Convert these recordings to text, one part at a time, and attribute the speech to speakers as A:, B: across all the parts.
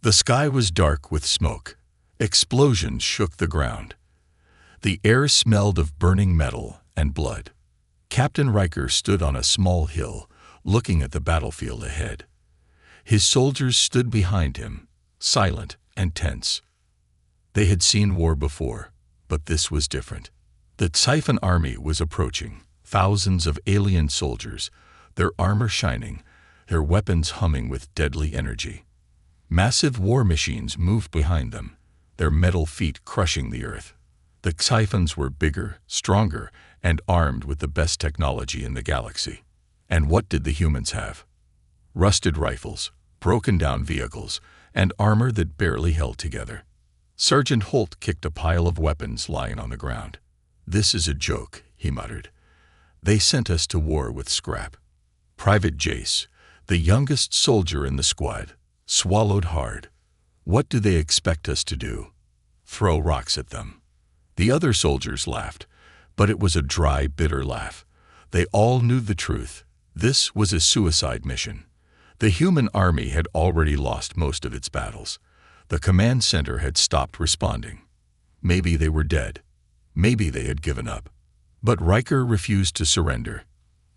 A: The sky was dark with smoke. Explosions shook the ground. The air smelled of burning metal and blood. Captain Riker stood on a small hill, looking at the battlefield ahead. His soldiers stood behind him, silent and tense. They had seen war before, but this was different. The Typhon army was approaching, thousands of alien soldiers, their armor shining, their weapons humming with deadly energy. Massive war machines moved behind them, their metal feet crushing the earth. The Typhons were bigger, stronger, and armed with the best technology in the galaxy. And what did the humans have? Rusted rifles, broken-down vehicles, and armor that barely held together. Sergeant Holt kicked a pile of weapons lying on the ground. "This is a joke," he muttered. "They sent us to war with scrap." Private Jace, the youngest soldier in the squad, swallowed hard. "What do they expect us to do? Throw rocks at them?" The other soldiers laughed, but it was a dry, bitter laugh. They all knew the truth. This was a suicide mission. The human army had already lost most of its battles. The command center had stopped responding. Maybe they were dead. Maybe they had given up. But Riker refused to surrender.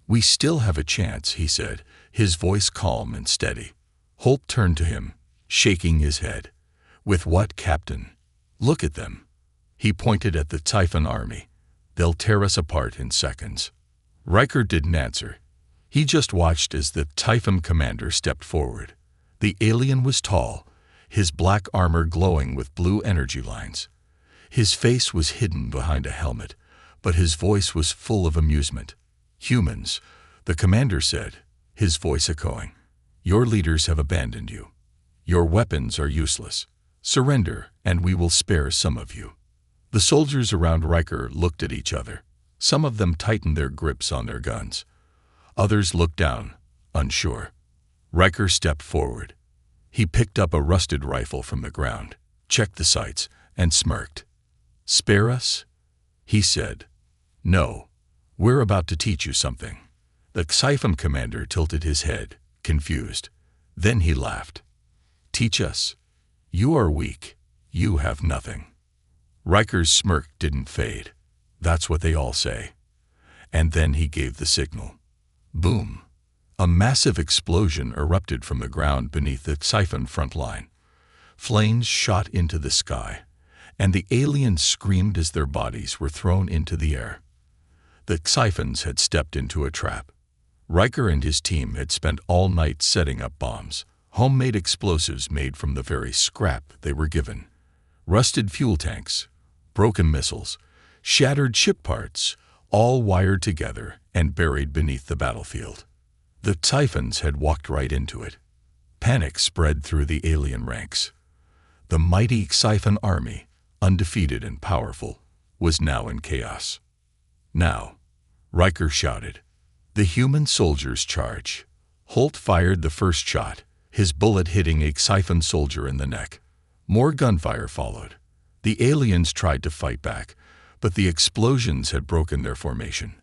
A: "We still have a chance," he said, his voice calm and steady. Holt turned to him, shaking his head. "With what, Captain? Look at them." He pointed at the Typhon army. "They'll tear us apart in seconds." Riker didn't answer. He just watched as the Typhon commander stepped forward. The alien was tall, his black armor glowing with blue energy lines. His face was hidden behind a helmet, but his voice was full of amusement. "Humans," the commander said, his voice echoing. "Your leaders have abandoned you. Your weapons are useless. Surrender, and we will spare some of you." The soldiers around Riker looked at each other. Some of them tightened their grips on their guns. Others looked down, unsure. Riker stepped forward. He picked up a rusted rifle from the ground, checked the sights, and smirked. "Spare us?" he said. "No. We're about to teach you something." The Typhon commander tilted his head, confused. Then he laughed. "Teach us? You are weak. You have nothing." Riker's smirk didn't fade. "That's what they all say." And then he gave the signal. Boom! A massive explosion erupted from the ground beneath the Typhon front line. Flames shot into the sky, and the aliens screamed as their bodies were thrown into the air. The Typhons had stepped into a trap. Riker and his team had spent all night setting up bombs, homemade explosives made from the very scrap they were given. Rusted fuel tanks, broken missiles, shattered ship parts, all wired together and buried beneath the battlefield. The Typhons had walked right into it. Panic spread through the alien ranks. The mighty Typhon army, undefeated and powerful, was now in chaos. "Now," Riker shouted. The human soldiers charged. Holt fired the first shot, his bullet hitting a Typhon soldier in the neck. More gunfire followed. The aliens tried to fight back, but the explosions had broken their formation.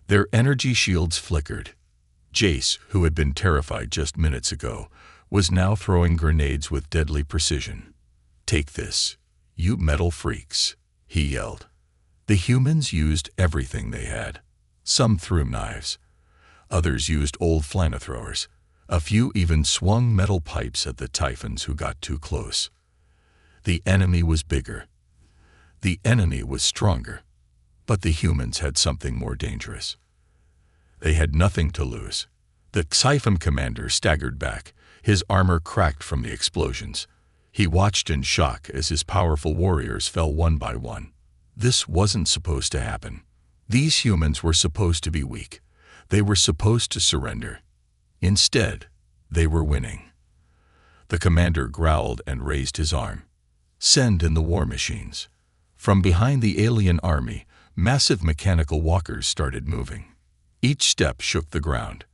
A: Their energy shields flickered. Jace, who had been terrified just minutes ago, was now throwing grenades with deadly precision. "Take this, you metal freaks," he yelled. The humans used everything they had. Some threw knives. Others used old flamethrowers. A few even swung metal pipes at the Typhons who got too close. The enemy was bigger. The enemy was stronger. But the humans had something more dangerous. They had nothing to lose. The Typhon commander staggered back, his armor cracked from the explosions. He watched in shock as his powerful warriors fell one by one. This wasn't supposed to happen. These humans were supposed to be weak. They were supposed to surrender. Instead, they were winning. The commander growled and raised his arm. "Send in the war machines." From behind the alien army, massive mechanical walkers started moving. Each step shook the ground.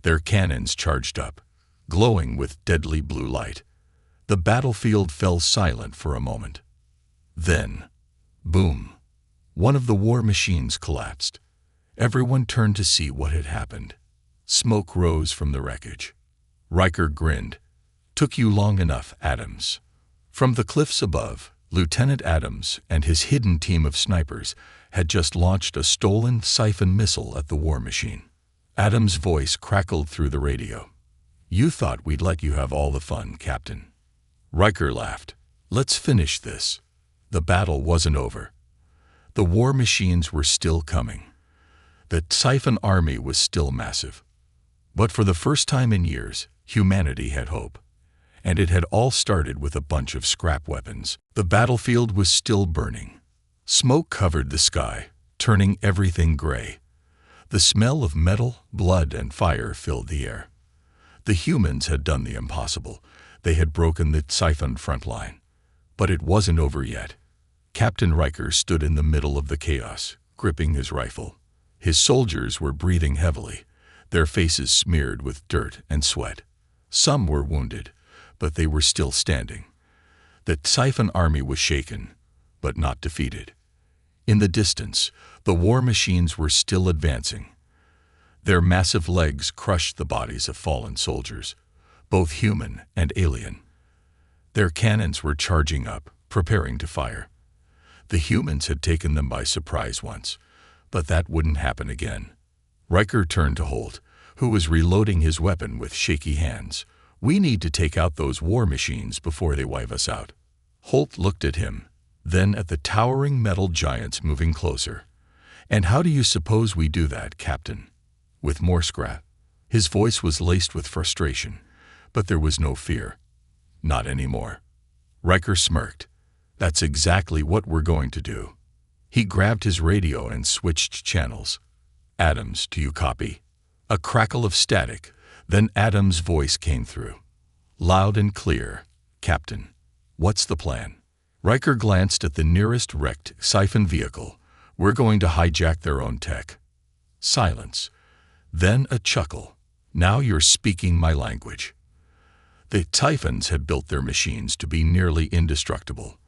A: Their cannons charged up, glowing with deadly blue light. The battlefield fell silent for a moment. Then, boom! One of the war machines collapsed. Everyone turned to see what had happened. Smoke rose from the wreckage. Riker grinned. Took you long enough, Adams. From the cliffs above, Lieutenant Adams and his hidden team of snipers had just launched a stolen siphon missile at the war machine. Adams' voice crackled through the radio. You thought we'd let you have all the fun, Captain. Riker laughed. Let's finish this. The battle wasn't over. The war machines were still coming. The siphon army was still massive. But for the first time in years, humanity had hope. And it had all started with a bunch of scrap weapons. The battlefield was still burning. Smoke covered the sky, turning everything gray. The smell of metal, blood, and fire filled the air. The humans had done the impossible. They had broken the siphon front line. But it wasn't over yet. Captain Riker stood in the middle of the chaos, gripping his rifle. His soldiers were breathing heavily, their faces smeared with dirt and sweat. Some were wounded, but they were still standing. The siphon army was shaken, but not defeated. In the distance, the war machines were still advancing. Their massive legs crushed the bodies of fallen soldiers, both human and alien. Their cannons were charging up, preparing to fire. The humans had taken them by surprise once, but that wouldn't happen again. Riker turned to Holt, who was reloading his weapon with shaky hands. We need to take out those war machines before they wipe us out. Holt looked at him, then at the towering metal giants moving closer. And how do you suppose we do that, Captain? With more scrap. His voice was laced with frustration, but there was no fear. Not anymore. Riker smirked. That's exactly what we're going to do. He grabbed his radio and switched channels. Adams, do you copy? A crackle of static, then Adams' voice came through. Loud and clear. Captain, what's the plan? Riker glanced at the nearest wrecked siphon vehicle. We're going to hijack their own tech. Silence. Then a chuckle. Now you're speaking my language. The Typhons had built their machines to be nearly indestructible.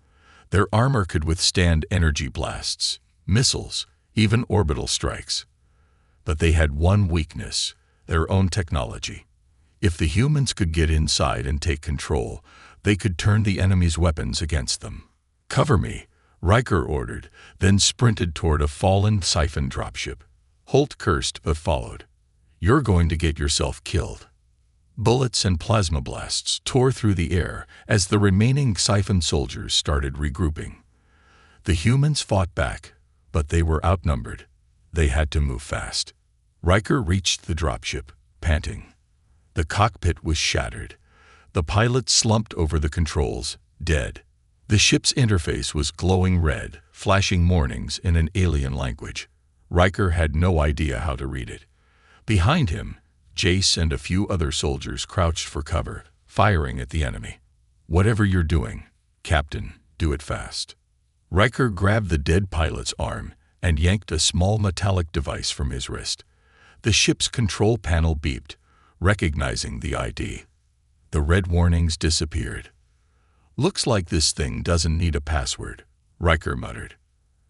A: Their armor could withstand energy blasts, missiles, even orbital strikes. But they had one weakness, their own technology. If the humans could get inside and take control, they could turn the enemy's weapons against them. Cover me, Riker ordered, then sprinted toward a fallen siphon dropship. Holt cursed but followed. You're going to get yourself killed. Bullets and plasma blasts tore through the air as the remaining siphon soldiers started regrouping. The humans fought back, but they were outnumbered. They had to move fast. Riker reached the dropship, panting. The cockpit was shattered. The pilot slumped over the controls, dead. The ship's interface was glowing red, flashing warnings in an alien language. Riker had no idea how to read it. Behind him, Jace and a few other soldiers crouched for cover, firing at the enemy. Whatever you're doing, Captain, do it fast. Riker grabbed the dead pilot's arm and yanked a small metallic device from his wrist. The ship's control panel beeped, recognizing the ID. The red warnings disappeared. Looks like this thing doesn't need a password, Riker muttered.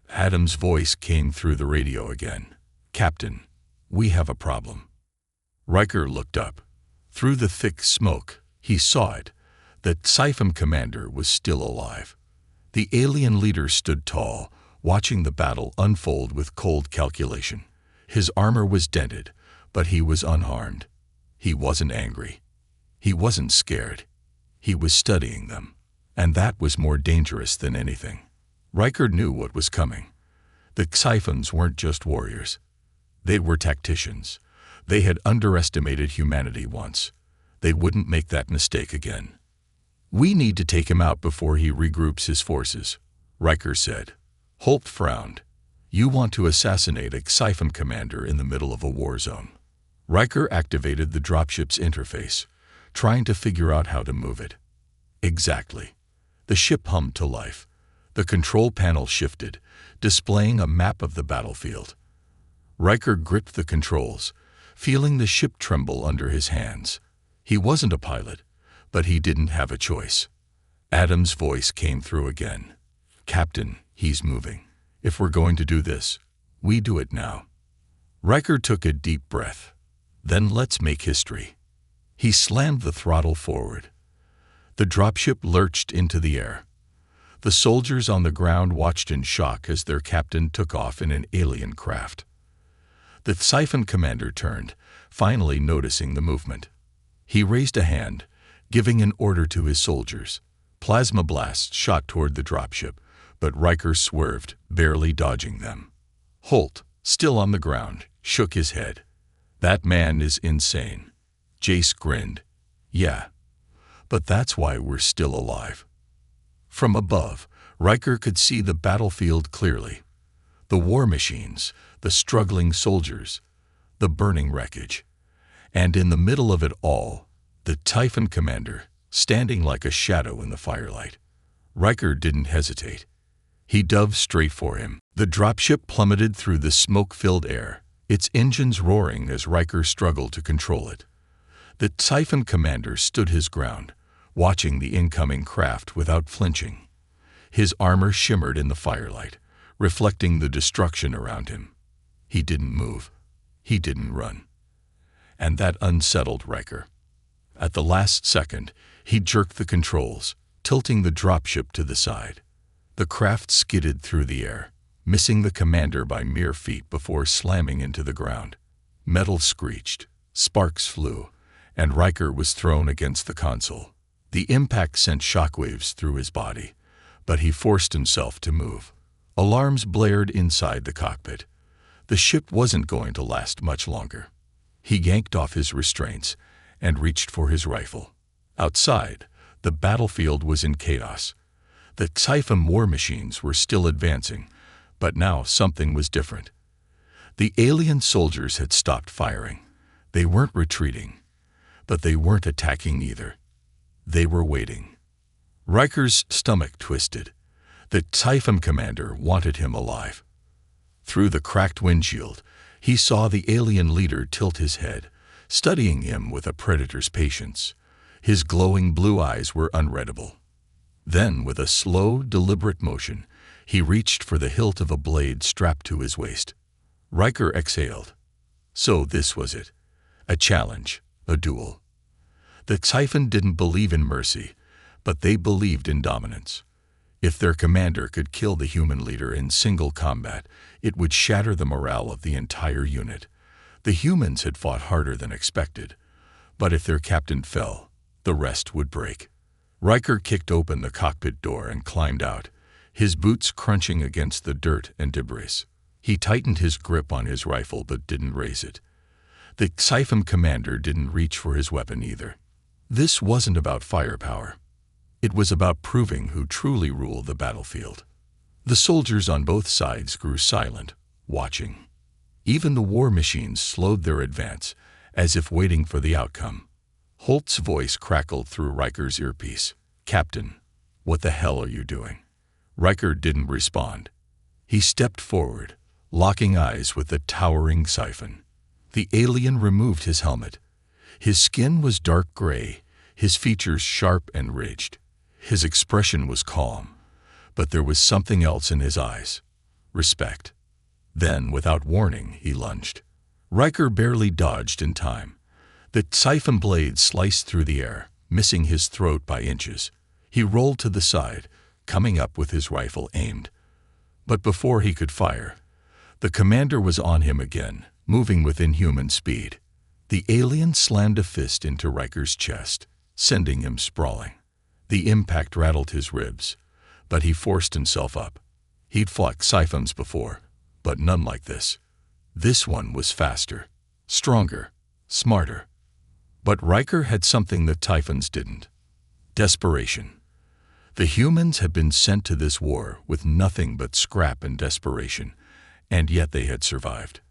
A: Adams' voice came through the radio again. Captain, we have a problem. Riker looked up. Through the thick smoke, he saw it. The siphon commander was still alive. The alien leader stood tall, watching the battle unfold with cold calculation. His armor was dented, but he was unharmed. He wasn't angry. He wasn't scared. He was studying them, and that was more dangerous than anything. Riker knew what was coming. The siphons weren't just warriors. They were tacticians. They had underestimated humanity once. They wouldn't make that mistake again. We need to take him out before he regroups his forces, Riker said. Holt frowned. You want to assassinate a siphon commander in the middle of a war zone. Riker activated the dropship's interface, trying to figure out how to move it. Exactly. The ship hummed to life. The control panel shifted, displaying a map of the battlefield. Riker gripped the controls, feeling the ship tremble under his hands. He wasn't a pilot, but he didn't have a choice. Adams' voice came through again. Captain, he's moving. If we're going to do this, we do it now. Riker took a deep breath. Then let's make history. He slammed the throttle forward. The dropship lurched into the air. The soldiers on the ground watched in shock as their captain took off in an alien craft. The Siphon commander turned, finally noticing the movement. He raised a hand, giving an order to his soldiers. Plasma blasts shot toward the dropship, but Riker swerved, barely dodging them. Holt, still on the ground, shook his head. "That man is insane." Jace grinned. "Yeah, but that's why we're still alive." From above, Riker could see the battlefield clearly. The war machines, the struggling soldiers, the burning wreckage. And in the middle of it all, the Typhon commander, standing like a shadow in the firelight. Riker didn't hesitate. He dove straight for him. The dropship plummeted through the smoke-filled air, its engines roaring as Riker struggled to control it. The Typhon commander stood his ground, watching the incoming craft without flinching. His armor shimmered in the firelight, reflecting the destruction around him. He didn't move. He didn't run. And that unsettled Riker. At the last second, he jerked the controls, tilting the dropship to the side. The craft skidded through the air, missing the commander by mere feet before slamming into the ground. Metal screeched, sparks flew, and Riker was thrown against the console. The impact sent shockwaves through his body, but he forced himself to move. Alarms blared inside the cockpit. The ship wasn't going to last much longer. He yanked off his restraints and reached for his rifle. Outside, the battlefield was in chaos. The Typhon war machines were still advancing, but now something was different. The alien soldiers had stopped firing. They weren't retreating, but they weren't attacking either. They were waiting. Riker's stomach twisted. The Typhon commander wanted him alive. Through the cracked windshield, he saw the alien leader tilt his head, studying him with a predator's patience. His glowing blue eyes were unreadable. Then, with a slow, deliberate motion, he reached for the hilt of a blade strapped to his waist. Riker exhaled. So this was it. A challenge, a duel. The Typhon didn't believe in mercy, but they believed in dominance. If their commander could kill the human leader in single combat, it would shatter the morale of the entire unit. The humans had fought harder than expected, but if their captain fell, the rest would break. Riker kicked open the cockpit door and climbed out, his boots crunching against the dirt and debris. He tightened his grip on his rifle but didn't raise it. The Typhon commander didn't reach for his weapon either. This wasn't about firepower. It was about proving who truly ruled the battlefield. The soldiers on both sides grew silent, watching. Even the war machines slowed their advance, as if waiting for the outcome. Holt's voice crackled through Riker's earpiece. "Captain, what the hell are you doing?" Riker didn't respond. He stepped forward, locking eyes with the towering Siphon. The alien removed his helmet. His skin was dark gray, his features sharp and ridged. His expression was calm, but there was something else in his eyes. Respect. Then, without warning, he lunged. Riker barely dodged in time. The Siphon blade sliced through the air, missing his throat by inches. He rolled to the side, coming up with his rifle aimed. But before he could fire, the commander was on him again, moving with inhuman speed. The alien slammed a fist into Riker's chest, sending him sprawling. The impact rattled his ribs, but he forced himself up. He'd fought Siphons before, but none like this. This one was faster, stronger, smarter. But Riker had something that Typhons didn't. Desperation. The humans had been sent to this war with nothing but scrap and desperation, and yet they had survived.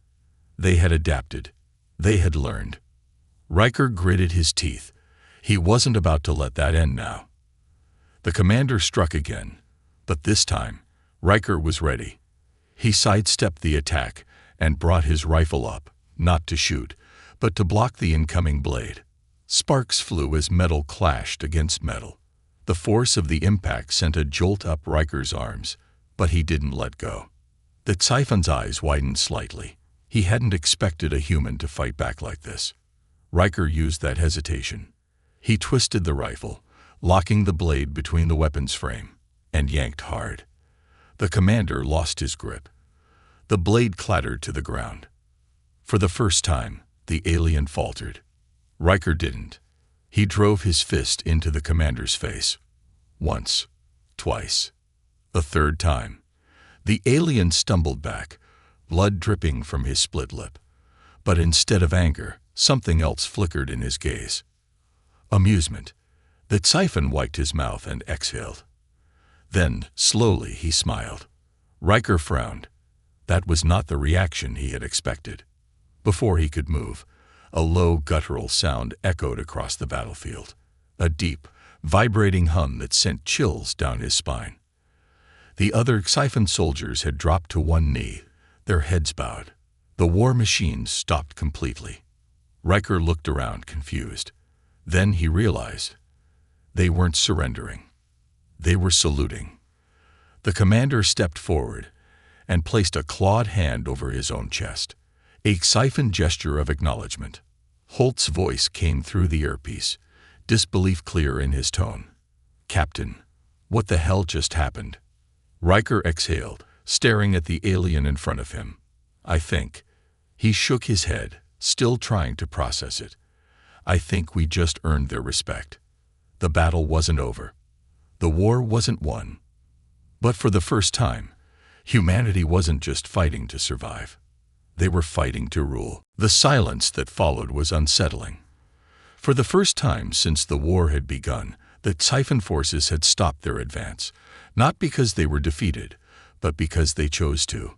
A: They had adapted. They had learned. Riker gritted his teeth. He wasn't about to let that end now. The commander struck again, but this time, Riker was ready. He sidestepped the attack and brought his rifle up, not to shoot, but to block the incoming blade. Sparks flew as metal clashed against metal. The force of the impact sent a jolt up Riker's arms, but he didn't let go. The Typhon's eyes widened slightly. He hadn't expected a human to fight back like this. Riker used that hesitation. He twisted the rifle, locking the blade between the weapon's frame, and yanked hard. The commander lost his grip. The blade clattered to the ground. For the first time, the alien faltered. Riker didn't. He drove his fist into the commander's face. Once, twice, a third time. The alien stumbled back, blood dripping from his split lip. But instead of anger, something else flickered in his gaze. Amusement. The Siphon wiped his mouth and exhaled. Then, slowly, he smiled. Riker frowned. That was not the reaction he had expected. Before he could move, a low guttural sound echoed across the battlefield. A deep, vibrating hum that sent chills down his spine. The other Siphon soldiers had dropped to one knee, their heads bowed. The war machines stopped completely. Riker looked around, confused. Then he realized they weren't surrendering. They were saluting. The commander stepped forward and placed a clawed hand over his own chest, a Siphon gesture of acknowledgement. Holt's voice came through the earpiece, disbelief clear in his tone. "Captain, what the hell just happened?" Riker exhaled, staring at the alien in front of him. "I think." He shook his head, still trying to process it. "I think we just earned their respect. The battle wasn't over. The war wasn't won. But for the first time, humanity wasn't just fighting to survive. They were fighting to rule." The silence that followed was unsettling. For the first time since the war had begun, the Siphon forces had stopped their advance, not because they were defeated, but because they chose to.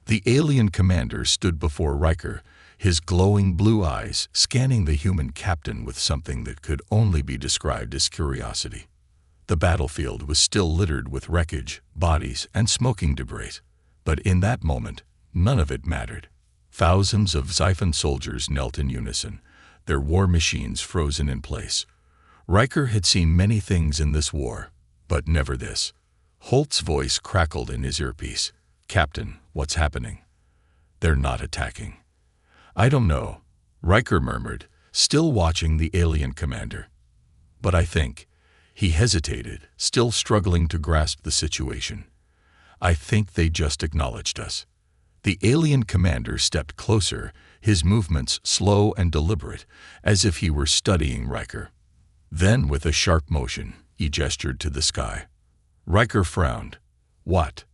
A: The alien commander stood before Riker, his glowing blue eyes scanning the human captain with something that could only be described as curiosity. The battlefield was still littered with wreckage, bodies, and smoking debris. But in that moment, none of it mattered. Thousands of Siphon soldiers knelt in unison, their war machines frozen in place. Riker had seen many things in this war, but never this. Holt's voice crackled in his earpiece. "Captain, what's happening?" "They're not attacking." "I don't know," Riker murmured, still watching the alien commander. "But I think." He hesitated, still struggling to grasp the situation. "I think they just acknowledged us." The alien commander stepped closer, his movements slow and deliberate, as if he were studying Riker. Then, with a sharp motion, he gestured to the sky. Riker frowned. "What?"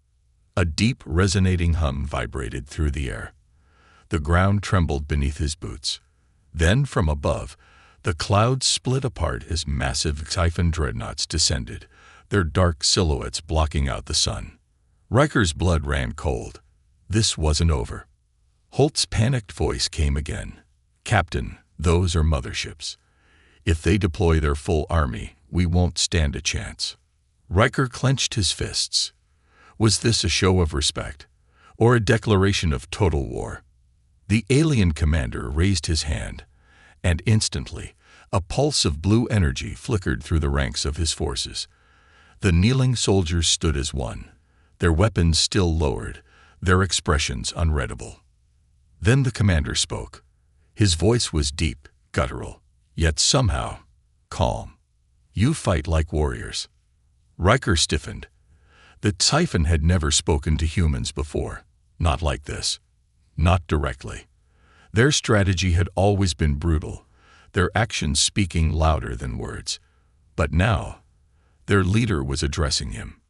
A: A deep, resonating hum vibrated through the air. The ground trembled beneath his boots. Then, from above, the clouds split apart as massive Siphon dreadnoughts descended, their dark silhouettes blocking out the sun. Riker's blood ran cold. This wasn't over. Holt's panicked voice came again. "Captain, those are motherships. If they deploy their full army, we won't stand a chance." Riker clenched his fists. Was this a show of respect, or a declaration of total war? The alien commander raised his hand, and instantly, a pulse of blue energy flickered through the ranks of his forces. The kneeling soldiers stood as one, their weapons still lowered, their expressions unreadable. Then the commander spoke. His voice was deep, guttural, yet somehow calm. "You fight like warriors." Riker stiffened. The Siphon had never spoken to humans before, not like this, not directly. Their strategy had always been brutal, their actions speaking louder than words. But now, their leader was addressing him.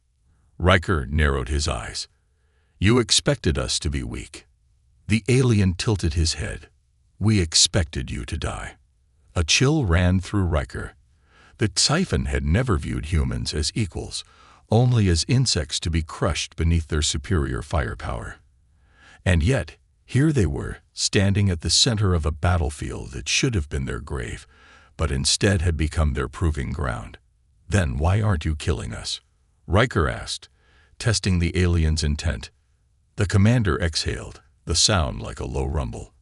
A: Riker narrowed his eyes. "You expected us to be weak." The alien tilted his head. "We expected you to die." A chill ran through Riker. The Siphon had never viewed humans as equals, only as insects to be crushed beneath their superior firepower. And yet, here they were, standing at the center of a battlefield that should have been their grave, but instead had become their proving ground. "Then why aren't you killing us?" Riker asked, testing the alien's intent. The commander exhaled, the sound like a low rumble.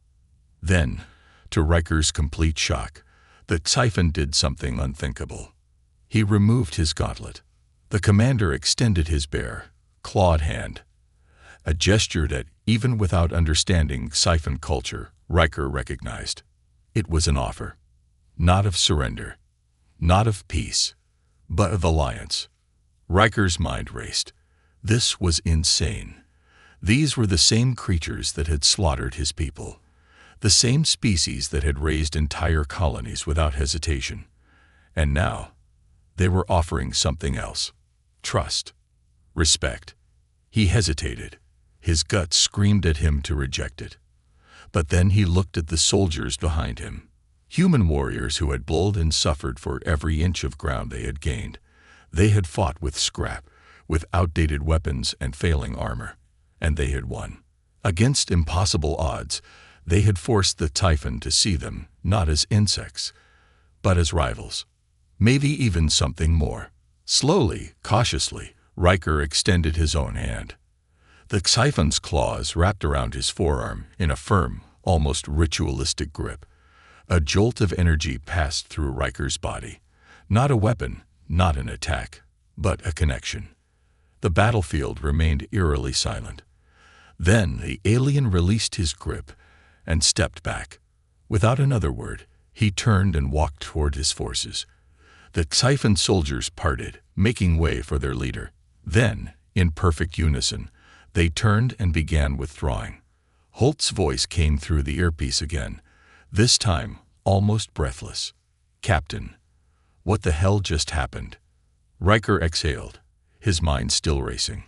A: Then, to Riker's complete shock, the Siphon did something unthinkable. He removed his gauntlet. The commander extended his bare, clawed hand. A gesture that, even without understanding Siphon culture, Riker recognized. It was an offer. Not of surrender. Not of peace. but of alliance. Riker's mind raced. This was insane. These were the same creatures that had slaughtered his people, the same species that had raised entire colonies without hesitation. And now, they were offering something else. Trust. Respect. He hesitated. His gut screamed at him to reject it. But then he looked at the soldiers behind him. Human warriors who had bled and suffered for every inch of ground they had gained. They had fought with scrap, with outdated weapons and failing armor. And they had won. Against impossible odds, they had forced the Typhon to see them not as insects, but as rivals. Maybe even something more. Slowly, cautiously, Riker extended his own hand. The Typhon's claws wrapped around his forearm in a firm, almost ritualistic grip. A jolt of energy passed through Riker's body. Not a weapon, not an attack, but a connection. The battlefield remained eerily silent. Then the alien released his grip and stepped back. Without another word, he turned and walked toward his forces. The Typhon soldiers parted, making way for their leader. Then, in perfect unison, they turned and began withdrawing. Holt's voice came through the earpiece again, this time almost breathless. "Captain, what the hell just happened?" Riker exhaled, his mind still racing.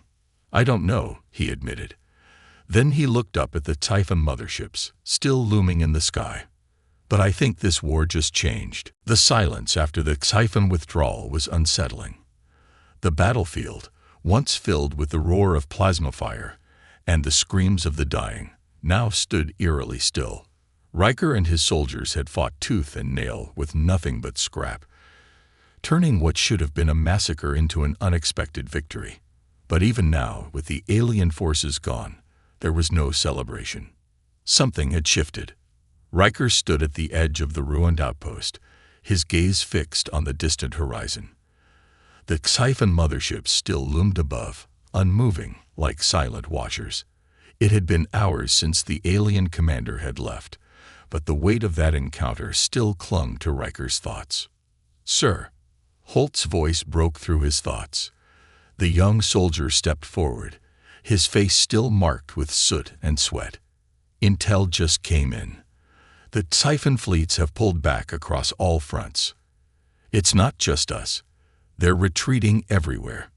A: "I don't know," he admitted. Then he looked up at the Typhon motherships, still looming in the sky. "But I think this war just changed." The silence after the Typhon withdrawal was unsettling. The battlefield, once filled with the roar of plasma fire and the screams of the dying, now stood eerily still. Riker and his soldiers had fought tooth and nail with nothing but scrap, turning what should have been a massacre into an unexpected victory. But even now, with the alien forces gone, there was no celebration. Something had shifted. Riker stood at the edge of the ruined outpost, his gaze fixed on the distant horizon. The Typhon motherships still loomed above, unmoving, like silent watchers. It had been hours since the alien commander had left, but the weight of that encounter still clung to Riker's thoughts. "Sir." Holt's voice broke through his thoughts. The young soldier stepped forward, his face still marked with soot and sweat. "Intel just came in. The Typhon fleets have pulled back across all fronts. It's not just us. They're retreating everywhere."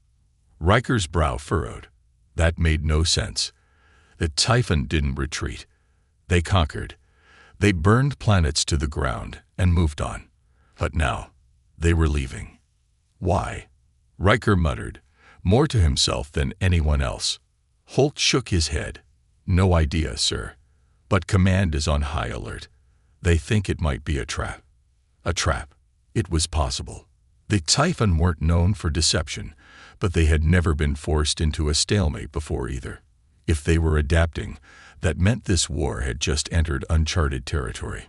A: Riker's brow furrowed. That made no sense. The Typhon didn't retreat. They conquered. They burned planets to the ground and moved on. But now, they were leaving. Why? Riker muttered, more to himself than anyone else. Holt shook his head. "No idea, sir. But command is on high alert. They think it might be a trap." A trap. It was possible. The Typhon weren't known for deception, but they had never been forced into a stalemate before either. If they were adapting, that meant this war had just entered uncharted territory.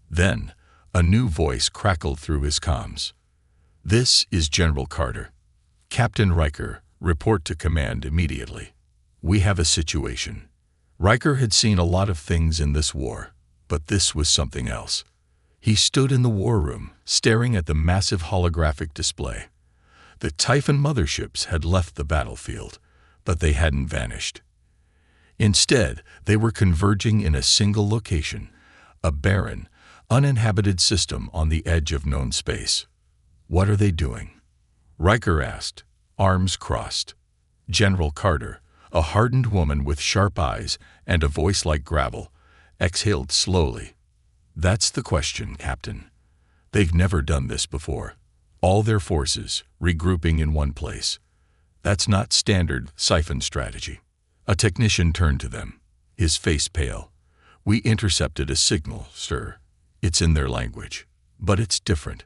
A: Then, a new voice crackled through his comms. "This is General Carter. Captain Riker, report to command immediately. We have a situation." Riker had seen a lot of things in this war, but this was something else. He stood in the war room, staring at the massive holographic display. The Typhon motherships had left the battlefield, but they hadn't vanished. Instead, they were converging in a single location, a barren, uninhabited system on the edge of known space. "What are they doing?" Riker asked, arms crossed. General Carter, a hardened woman with sharp eyes and a voice like gravel, exhaled slowly. "That's the question, Captain. They've never done this before. All their forces regrouping in one place. That's not standard Typhon strategy." A technician turned to them, his face pale. "We intercepted a signal, sir. It's in their language. But it's different.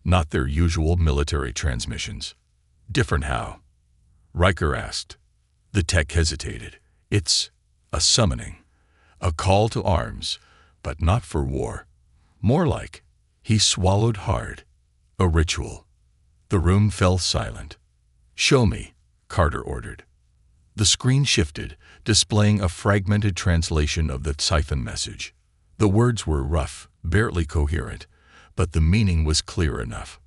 A: Not their usual military transmissions." "Different how?" Riker asked. The tech hesitated. "It's a summoning. A call to arms, but not for war. More like," he swallowed hard, "a ritual." The room fell silent. "Show me," Carter ordered. The screen shifted, displaying a fragmented translation of the Typhon message. The words were rough, barely coherent, but the meaning was clear enough.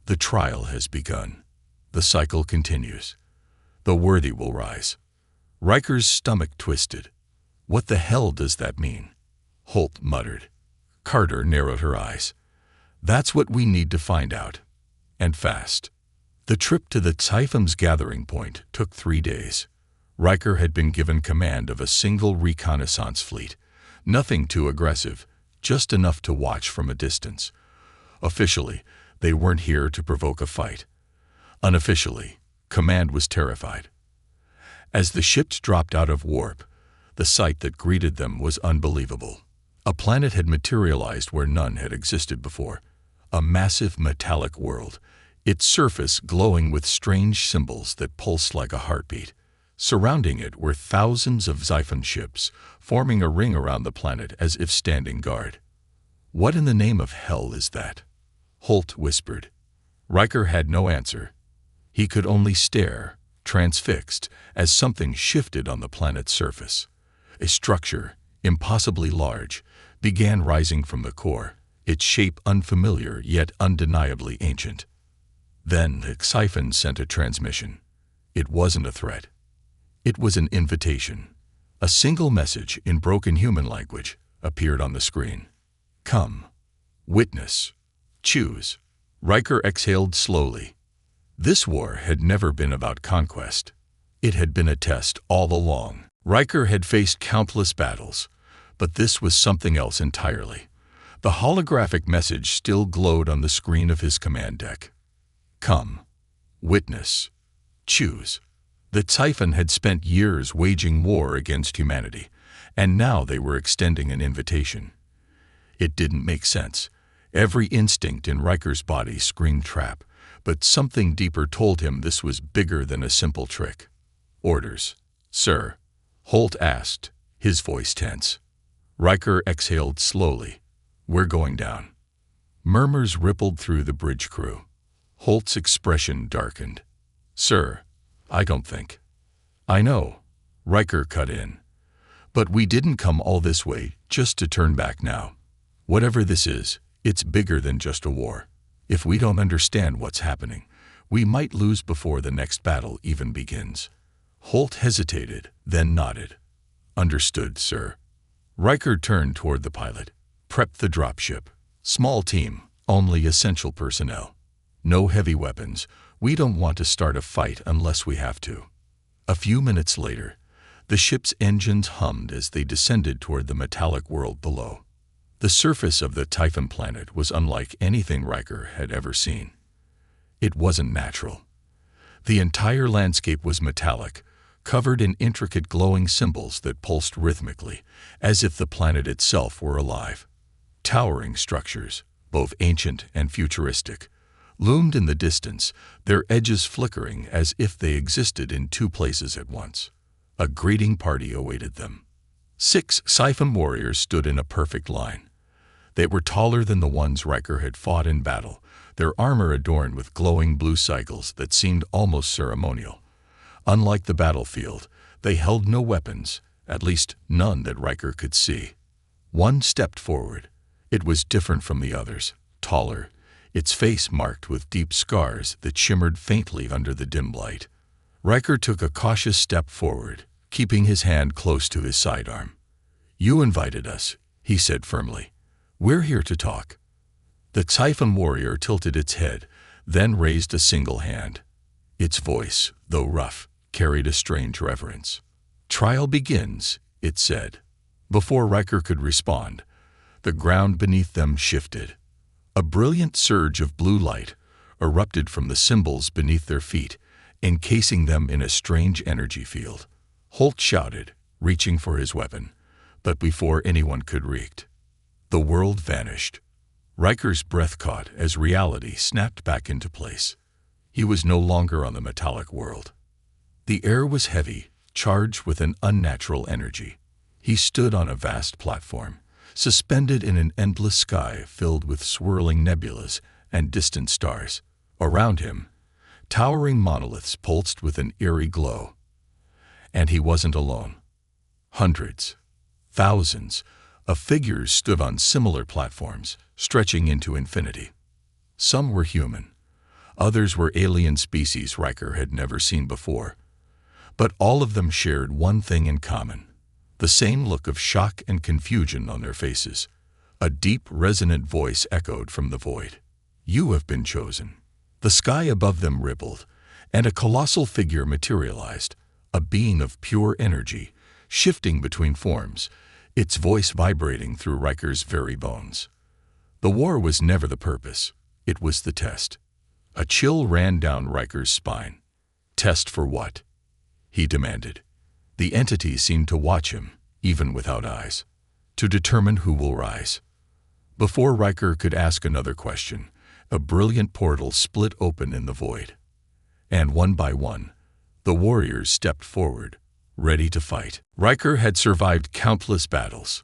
A: The trial has begun. The cycle continues. The worthy will rise. Riker's stomach twisted. What the hell does that mean? Holt muttered. Carter narrowed her eyes. That's what we need to find out. And fast. The trip to the Typhon's gathering point took 3 days. Riker had been given command of a single reconnaissance fleet. Nothing too aggressive, just enough to watch from a distance. Officially, they weren't here to provoke a fight. Unofficially, command was terrified. As the ships dropped out of warp, the sight that greeted them was unbelievable. A planet had materialized where none had existed before. A massive metallic world, its surface glowing with strange symbols that pulsed like a heartbeat. Surrounding it were thousands of Xiphon ships, forming a ring around the planet as if standing guard. What in the name of hell is that? Holt whispered. Riker had no answer. He could only stare, transfixed, as something shifted on the planet's surface. A structure, impossibly large, began rising from the core, its shape unfamiliar yet undeniably ancient. Then the Xiphon sent a transmission. It wasn't a threat. It was an invitation. A single message in broken human language appeared on the screen. Come. Witness. Choose. Riker exhaled slowly. This war had never been about conquest. It had been a test all along. Riker had faced countless battles, but this was something else entirely. The holographic message still glowed on the screen of his command deck. Come. Witness. Choose. The Typhon had spent years waging war against humanity, and now they were extending an invitation. It didn't make sense. Every instinct in Riker's body screamed trap, but something deeper told him this was bigger than a simple trick. Orders. Sir. Holt asked, his voice tense. Riker exhaled slowly. We're going down. Murmurs rippled through the bridge crew. Holt's expression darkened. Sir, I don't think. I know. Riker cut in. But we didn't come all this way just to turn back now. Whatever this is, it's bigger than just a war. If we don't understand what's happening, we might lose before the next battle even begins. Holt hesitated, then nodded. Understood, sir. Riker turned toward the pilot. Prep the dropship. Small team, only essential personnel. No heavy weapons. We don't want to start a fight unless we have to. A few minutes later, the ship's engines hummed as they descended toward the metallic world below. The surface of the Typhon planet was unlike anything Riker had ever seen. It wasn't natural. The entire landscape was metallic, covered in intricate glowing symbols that pulsed rhythmically, as if the planet itself were alive. Towering structures, both ancient and futuristic, loomed in the distance, their edges flickering as if they existed in two places at once. A greeting party awaited them. 6 Xiphon warriors stood in a perfect line. They were taller than the ones Riker had fought in battle, their armor adorned with glowing blue cycles that seemed almost ceremonial. Unlike the battlefield, they held no weapons, at least none that Riker could see. One stepped forward. It was different from the others, taller, its face marked with deep scars that shimmered faintly under the dim light. Riker took a cautious step forward, keeping his hand close to his sidearm. You invited us, he said firmly. We're here to talk. The Typhon warrior tilted its head, then raised a single hand. Its voice, though rough, carried a strange reverence. Trial begins, it said. Before Riker could respond, the ground beneath them shifted. A brilliant surge of blue light erupted from the symbols beneath their feet, encasing them in a strange energy field. Holt shouted, reaching for his weapon, but before anyone could react, the world vanished. Riker's breath caught as reality snapped back into place. He was no longer on the metallic world. The air was heavy, charged with an unnatural energy. He stood on a vast platform, suspended in an endless sky filled with swirling nebulas and distant stars. Around him, towering monoliths pulsed with an eerie glow. And he wasn't alone. Hundreds, thousands of figures stood on similar platforms, stretching into infinity. Some were human. Others were alien species Riker had never seen before. But all of them shared one thing in common: the same look of shock and confusion on their faces. A deep, resonant voice echoed from the void. "You have been chosen." The sky above them rippled, and a colossal figure materialized, a being of pure energy, shifting between forms, its voice vibrating through Riker's very bones. The war was never the purpose, it was the test. A chill ran down Riker's spine. Test for what? He demanded. The entity seemed to watch him, even without eyes. To determine who will rise. Before Riker could ask another question, a brilliant portal split open in the void. And one by one, the warriors stepped forward, ready to fight. Riker had survived countless battles,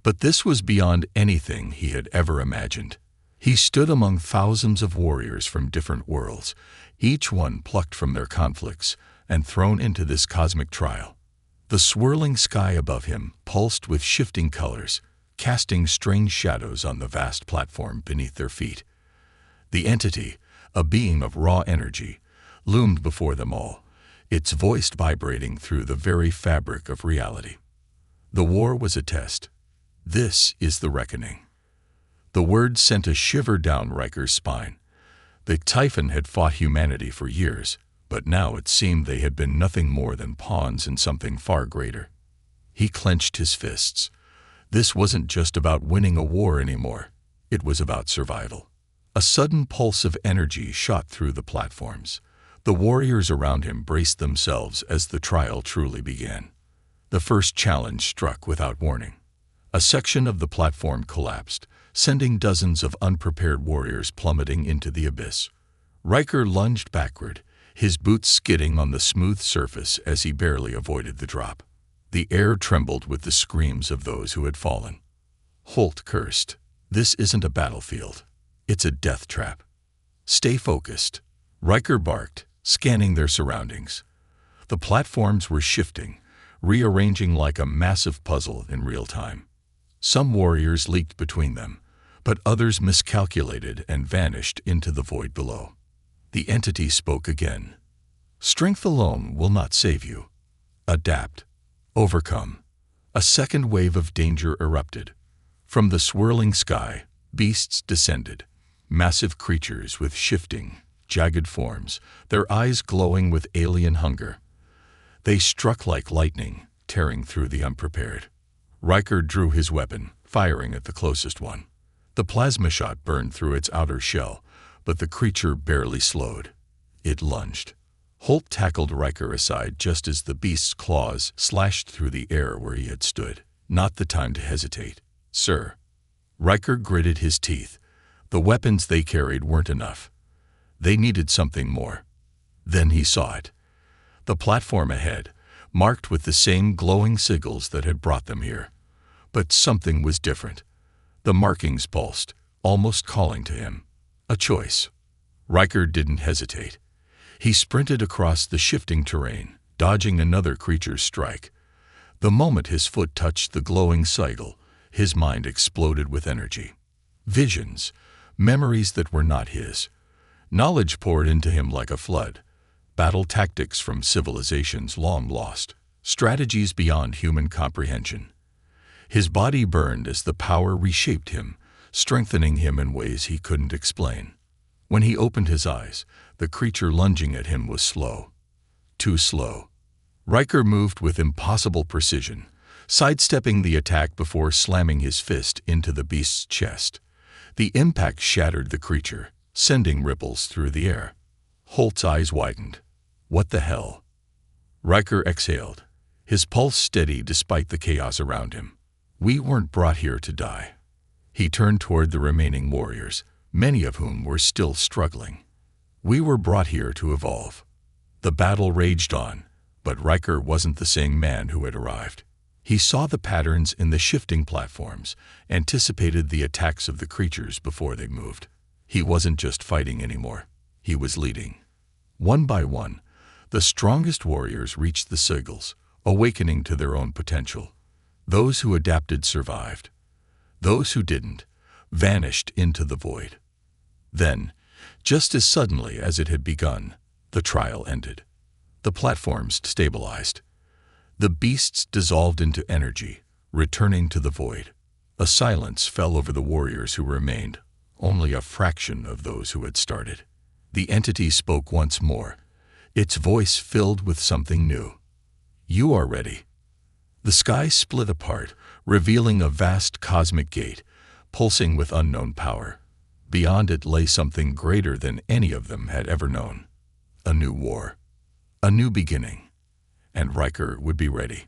A: but this was beyond anything he had ever imagined. He stood among thousands of warriors from different worlds, each one plucked from their conflicts and thrown into this cosmic trial. The swirling sky above him pulsed with shifting colors, casting strange shadows on the vast platform beneath their feet. The entity, a being of raw energy, loomed before them all, its voice vibrating through the very fabric of reality. The war was a test. This is the reckoning. The word sent a shiver down Riker's spine. The Typhon had fought humanity for years, but now it seemed they had been nothing more than pawns in something far greater. He clenched his fists. This wasn't just about winning a war anymore. It was about survival. A sudden pulse of energy shot through the platforms. The warriors around him braced themselves as the trial truly began. The first challenge struck without warning. A section of the platform collapsed, sending dozens of unprepared warriors plummeting into the abyss. Riker lunged backward, his boots skidding on the smooth surface as he barely avoided the drop. The air trembled with the screams of those who had fallen. Holt cursed. "This isn't a battlefield. It's a death trap. Stay focused." Riker barked, scanning their surroundings. The platforms were shifting, rearranging like a massive puzzle in real time. Some warriors leaked between them, but others miscalculated and vanished into the void below. The entity spoke again. "Strength alone will not save you. Adapt. Overcome." A second wave of danger erupted. From the swirling sky, beasts descended, massive creatures with shifting, jagged forms, their eyes glowing with alien hunger. They struck like lightning, tearing through the unprepared. Riker drew his weapon, firing at the closest one. The plasma shot burned through its outer shell, but the creature barely slowed. It lunged. Holt tackled Riker aside just as the beast's claws slashed through the air where he had stood. Not the time to hesitate, sir. Riker gritted his teeth. The weapons they carried weren't enough. They needed something more. Then he saw it. The platform ahead, marked with the same glowing sigils that had brought them here. But something was different. The markings pulsed, almost calling to him. A choice. Riker didn't hesitate. He sprinted across the shifting terrain, dodging another creature's strike. The moment his foot touched the glowing sigil, his mind exploded with energy. Visions, memories that were not his. Knowledge poured into him like a flood. Battle tactics from civilizations long lost. Strategies beyond human comprehension. His body burned as the power reshaped him, strengthening him in ways he couldn't explain. When he opened his eyes, the creature lunging at him was slow. Too slow. Riker moved with impossible precision, sidestepping the attack before slamming his fist into the beast's chest. The impact shattered the creature, sending ripples through the air. Holt's eyes widened. What the hell? Riker exhaled, his pulse steady despite the chaos around him. We weren't brought here to die. He turned toward the remaining warriors, many of whom were still struggling. We were brought here to evolve. The battle raged on, but Riker wasn't the same man who had arrived. He saw the patterns in the shifting platforms, anticipated the attacks of the creatures before they moved. He wasn't just fighting anymore. He was leading. One by one, the strongest warriors reached the sigils, awakening to their own potential. Those who adapted survived. Those who didn't vanished into the void. Then, Just as suddenly as it had begun, the trial ended. The platforms stabilized. The beasts dissolved into energy, returning to the void. A silence fell over the warriors who remained, only a fraction of those who had started. The entity spoke once more, its voice filled with something new. "You are ready." The sky split apart, revealing a vast cosmic gate, pulsing with unknown power. Beyond it lay something greater than any of them had ever known. A new war. A new beginning. And Riker would be ready.